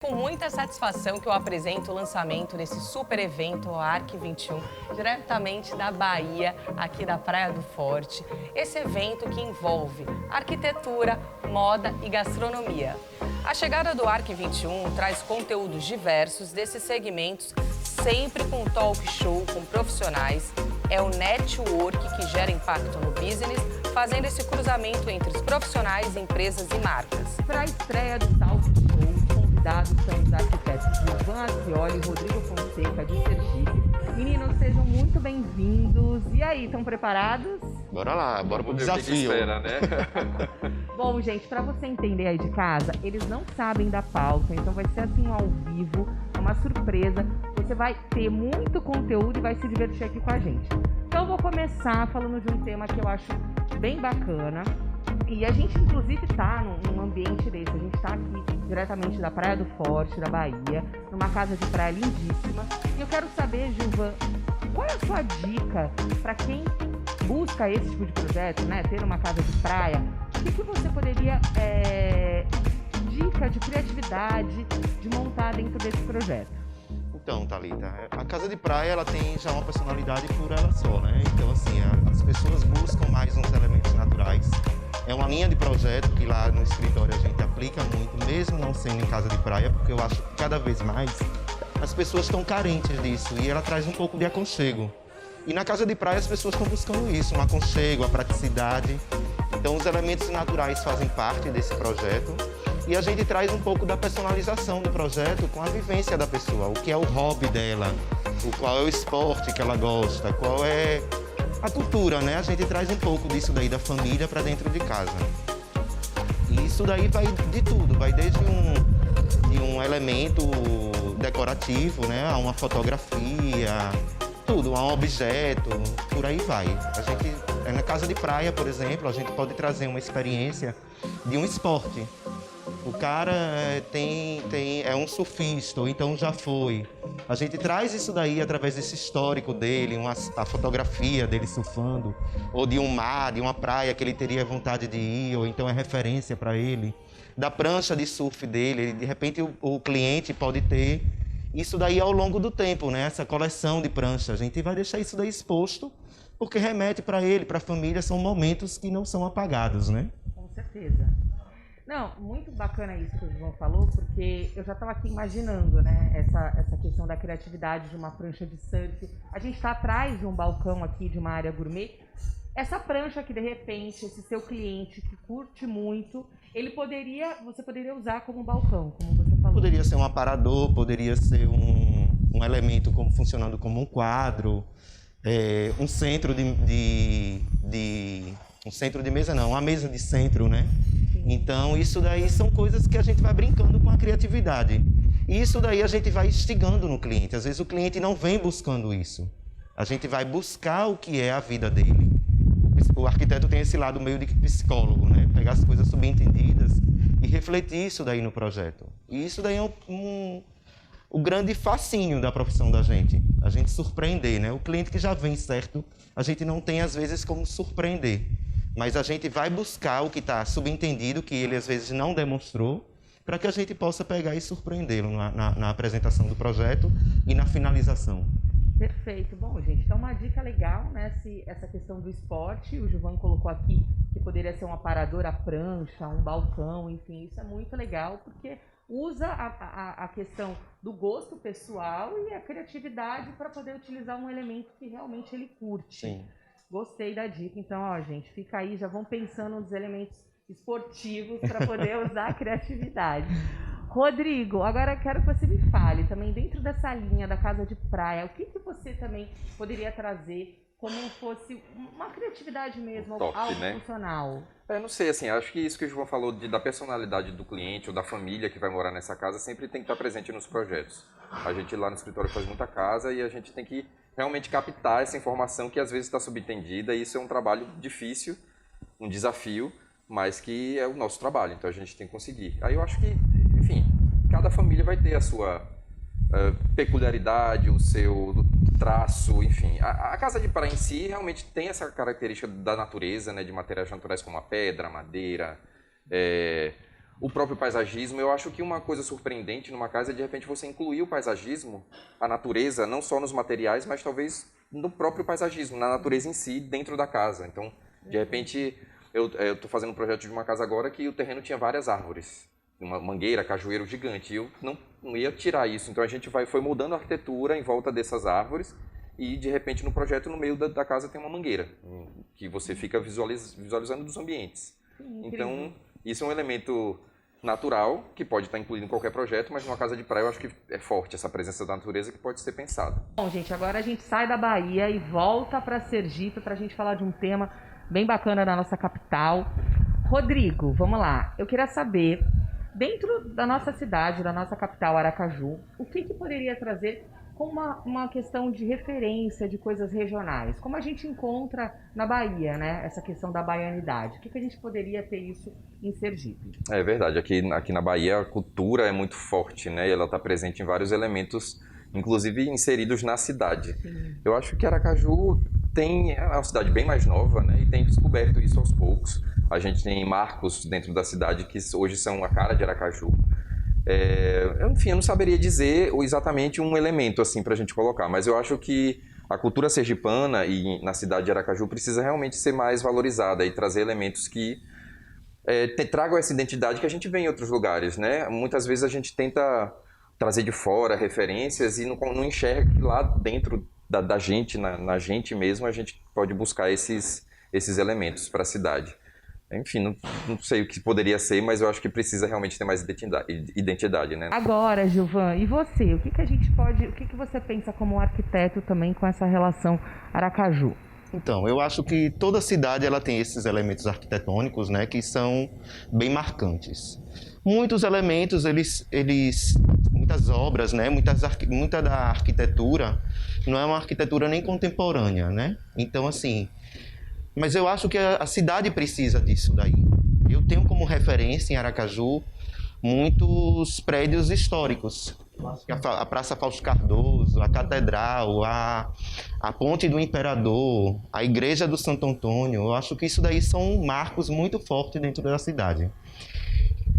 Com muita satisfação que eu apresento o lançamento desse super evento, o Arc 21, diretamente da Bahia, aqui da Praia do Forte. Esse evento que envolve arquitetura, moda e gastronomia. A chegada do Arc 21 traz conteúdos diversos desses segmentos, sempre com talk show com profissionais. É o network que gera impacto no business, fazendo esse cruzamento entre os profissionais, empresas e marcas. Para a estreia do talk show, os convidados são os arquitetos Gilvan Ascioli e Rodrigo Fonseca, de Sergipe. Meninos, sejam muito bem-vindos. E aí, estão preparados? Bora lá, bora pro Desafio. desafio. Espera, né? Bom, gente, para você entender aí de casa, eles não sabem da pauta, então vai ser assim ao vivo, é uma surpresa. Você vai ter muito conteúdo e vai se divertir aqui com a gente. Então eu vou começar falando de um tema que eu acho bem bacana. E a gente, inclusive, está num ambiente desse. A gente está aqui diretamente da Praia do Forte, da Bahia, numa casa de praia lindíssima. E eu quero saber, Gilvan, qual é a sua dica para quem busca esse tipo de projeto, né? Ter uma casa de praia. O que você poderia... dica de criatividade de montar dentro desse projeto? Então, Thalita, a casa de praia ela tem já uma personalidade por ela só, né? Então, assim, as pessoas buscam mais uns elementos naturais. É uma linha de projeto que lá no escritório a gente aplica muito, mesmo não sendo em casa de praia, porque eu acho que cada vez mais as pessoas estão carentes disso e ela traz um pouco de aconchego. E na casa de praia as pessoas estão buscando isso, um aconchego, a praticidade. Então, os elementos naturais fazem parte desse projeto. E a gente traz um pouco da personalização do projeto com a vivência da pessoa, o que é o hobby dela, qual é o esporte que ela gosta, qual é a cultura, né? A gente traz um pouco disso daí da família para dentro de casa. E isso daí vai de tudo, vai desde um elemento decorativo, né? A uma fotografia, tudo, a um objeto, por aí vai. A gente, na casa de praia, por exemplo, a gente pode trazer uma experiência de um esporte. O cara é um surfista, ou então já foi. A gente traz isso daí através desse histórico dele, a fotografia dele surfando, ou de um mar, de uma praia que ele teria vontade de ir, ou então é referência para ele. Da prancha de surf dele, de repente o cliente pode ter isso daí ao longo do tempo, né? Essa coleção de pranchas. A gente vai deixar isso daí exposto, porque remete para ele, para a família, são momentos que não são apagados, né? Com certeza. Não, muito bacana isso que o João falou, porque eu já estava aqui imaginando, né, essa questão da criatividade de uma prancha de surf. A gente está atrás de um balcão aqui, de uma área gourmet. Essa prancha que, de repente, esse seu cliente que curte muito, você poderia usar como balcão, como você falou. Poderia ser um aparador, poderia ser um elemento funcionando como um quadro, um centro um centro de mesa não, uma mesa de centro, né? Então, isso daí são coisas que a gente vai brincando com a criatividade. E isso daí a gente vai instigando no cliente. Às vezes o cliente não vem buscando isso. A gente vai buscar o que é a vida dele. O arquiteto tem esse lado meio de psicólogo, né? Pegar as coisas subentendidas e refletir isso daí no projeto. E isso daí é o grande fascínio da profissão da gente. A gente surpreender, né? O cliente que já vem certo, a gente não tem às vezes como surpreender. Mas a gente vai buscar o que está subentendido, que ele às vezes não demonstrou, para que a gente possa pegar e surpreendê-lo na apresentação do projeto e na finalização. Perfeito. Bom, gente, então uma dica legal, né? Essa questão do esporte, o Gilvan colocou aqui que poderia ser um aparador à prancha, um balcão, enfim, isso é muito legal, porque usa a questão do gosto pessoal e a criatividade para poder utilizar um elemento que realmente ele curte. Sim. Gostei da dica, então, ó, gente, fica aí, já vão pensando nos elementos esportivos para poder usar a criatividade. Rodrigo, agora eu quero que você me fale também, dentro dessa linha da casa de praia, o que você também poderia trazer como fosse uma criatividade mesmo, algo funcional? Não sei, assim, acho que isso que o João falou da personalidade do cliente ou da família que vai morar nessa casa sempre tem que estar presente nos projetos. A gente lá no escritório faz muita casa e a gente tem que realmente captar essa informação que às vezes está subentendida, e isso é um trabalho difícil, um desafio, mas que é o nosso trabalho, então a gente tem que conseguir. Aí eu acho que, enfim, cada família vai ter a sua peculiaridade, o seu traço, enfim. A casa de praia em si realmente tem essa característica da natureza, né, de materiais naturais como a pedra, a madeira, o próprio paisagismo. Eu acho que uma coisa surpreendente numa casa é, de repente, você incluir o paisagismo, a natureza, não só nos materiais, mas talvez no próprio paisagismo, na natureza em si, dentro da casa. Então, de repente, eu estou fazendo um projeto de uma casa agora que o terreno tinha várias árvores. Uma mangueira, cajueiro gigante. E eu não ia tirar isso. Então, a gente foi mudando a arquitetura em volta dessas árvores. E, de repente, no projeto, no meio da casa, tem uma mangueira, que você fica visualizando dos ambientes. Então, isso é um elemento natural, que pode estar incluído em qualquer projeto, mas numa casa de praia eu acho que é forte essa presença da natureza que pode ser pensada. Bom, gente, agora a gente sai da Bahia e volta para Sergipe para a gente falar de um tema bem bacana da nossa capital. Rodrigo, vamos lá. Eu queria saber, dentro da nossa cidade, da nossa capital, Aracaju, o que poderia trazer como uma questão de referência de coisas regionais? Como a gente encontra na Bahia, né? Essa questão da baianidade. O que a gente poderia ter isso em Sergipe? É verdade. Aqui na Bahia a cultura é muito forte, né? E ela está presente em vários elementos, inclusive inseridos na cidade. Sim. Eu acho que Aracaju é uma cidade bem mais nova, né? E tem descoberto isso aos poucos. A gente tem marcos dentro da cidade que hoje são a cara de Aracaju. Enfim, eu não saberia dizer exatamente um elemento assim para a gente colocar, mas eu acho que a cultura sergipana e na cidade de Aracaju precisa realmente ser mais valorizada e trazer elementos que tragam essa identidade que a gente vê em outros lugares, né? Muitas vezes a gente tenta trazer de fora referências e não enxerga que lá dentro da gente, na gente mesmo, a gente pode buscar esses elementos para a cidade. Enfim, não sei o que poderia ser, mas eu acho que precisa realmente ter mais identidade, né? Agora, Gilvan, e você? O que a gente pode, o que você pensa como arquiteto também com essa relação Aracaju? Então, eu acho que toda cidade ela tem esses elementos arquitetônicos, né, que são bem marcantes. Muitos elementos, muitas obras, né, muita da arquitetura não é uma arquitetura nem contemporânea, né? Então, assim, mas eu acho que a cidade precisa disso daí. Eu tenho como referência em Aracaju muitos prédios históricos. A Praça Fausto Cardoso, a Catedral, a Ponte do Imperador, a Igreja do Santo Antônio. Eu acho que isso daí são marcos muito fortes dentro da cidade.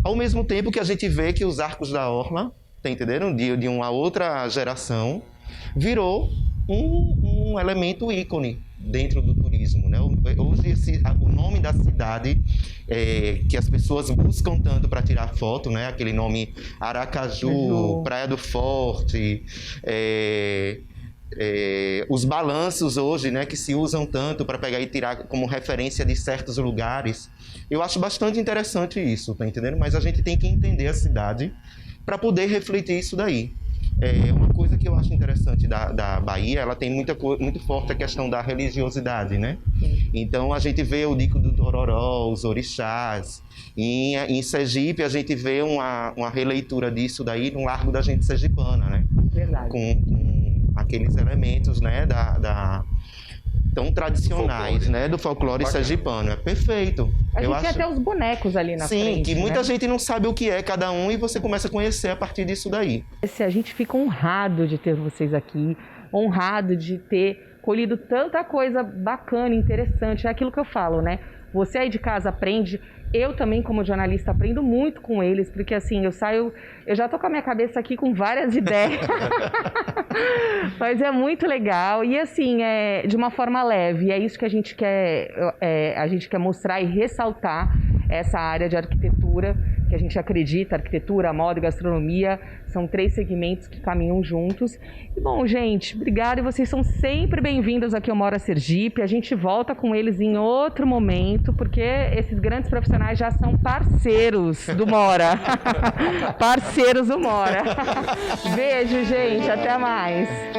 Ao mesmo tempo que a gente vê que os Arcos da Orla, tá entendendo? De uma outra geração, virou um elemento ícone dentro do turismo, né? Hoje o nome da cidade que as pessoas buscam tanto para tirar foto, né? Aquele nome Aracaju, Praia do Forte, os balanços hoje, né? Que se usam tanto para pegar e tirar como referência de certos lugares. Eu acho bastante interessante isso, tá entendendo? Mas a gente tem que entender a cidade para poder refletir isso daí. Uma coisa que eu acho interessante da Bahia, ela tem muito forte a questão da religiosidade, né? Sim. Então, a gente vê o Dico do Tororó, os orixás. Em Sergipe, a gente vê uma releitura disso daí no Largo da Gente Sergipana, né? Verdade. Com aqueles elementos, né, tão tradicionais, né, do folclore sergipano. É perfeito. A gente tem até os bonecos ali na frente. Sim, que muita gente não sabe o que é cada um e você começa a conhecer a partir disso daí. A gente fica honrado de ter vocês aqui, honrado de ter colhido tanta coisa bacana, interessante. É aquilo que eu falo, né? Você aí de casa aprende, eu também como jornalista aprendo muito com eles, porque assim, eu já tô com a minha cabeça aqui com várias ideias, mas é muito legal e assim, de uma forma leve, e é isso que a gente quer mostrar e ressaltar essa área de arquitetura, que a gente acredita, arquitetura, moda e gastronomia, são 3 segmentos que caminham juntos. E bom, gente, obrigada e vocês são sempre bem-vindos aqui ao Mora Sergipe, a gente volta com eles em outro momento, porque esses grandes profissionais já são parceiros do Mora, parceiros do Mora. Beijo, gente, até mais.